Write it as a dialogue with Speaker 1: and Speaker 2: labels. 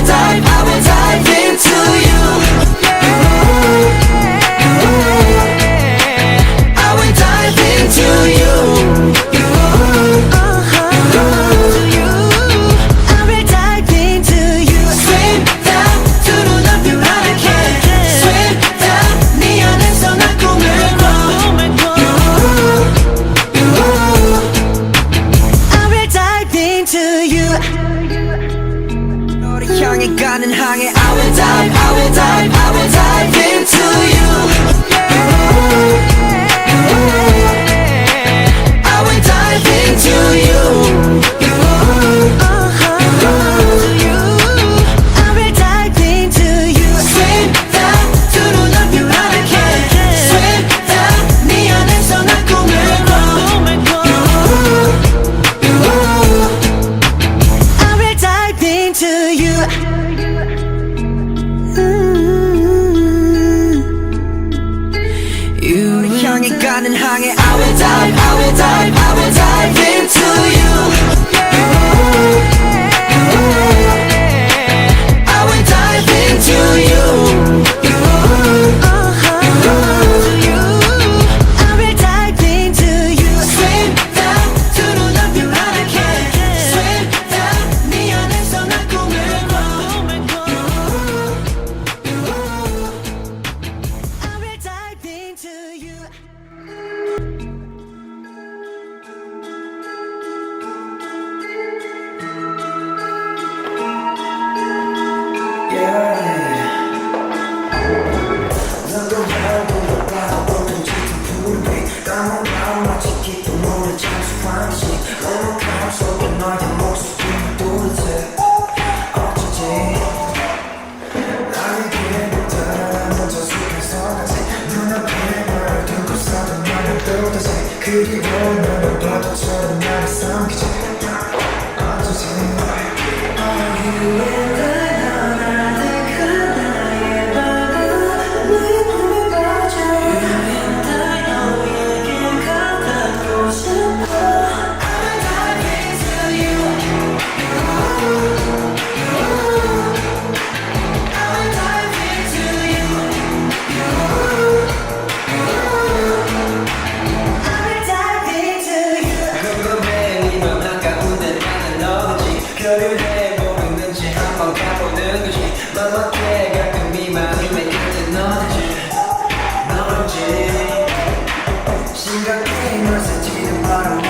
Speaker 1: will dive into you. I will dive into you. I will dive into you. Swim down to the love you I can. Swim down 네 안에서 난 꿈을 꿔. I will dive into you. 너를 향해 가는 항해. I will dive, I will dive, I will dive into you. I will dive into you. I will dive into you. Swim down to the love you I can. Swim down 네 안에서 난 꿈을 꿔. I will dive into you. 너를 향해 가는 항해. I will dive, I will dive, I will dive into you. I will dive into you. I will dive into you. Swim down to the love you I can. Swim down 네 안에서 난 꿈을 꿔. I will dive into you.
Speaker 2: 너도 알고 바라보는 짙은 푸른 빛 까만 밤 마치 깊은 물에 잠수 환시 너무 감속에 너의 목숨이 도대체 어쩌지 나에게부터 먼저 숲에서까지 눈앞에 널 두고서도 너를 또다시 그리워 너를 파도처럼 나를 삼키지 어쩌지 You and I 나의 밤은 너의 품에 빠져 You and I 너에게 가닿고 싶어 I will dive into you. I will dive into you.
Speaker 1: I will dive into you.
Speaker 2: 궁금해 네 맘 한가운데 나는 너지 별을 모르는지 한번 가보는 거지 맘맞게 가끔 이 맘이 내 곁에 너지 심각해 널 새치는 바람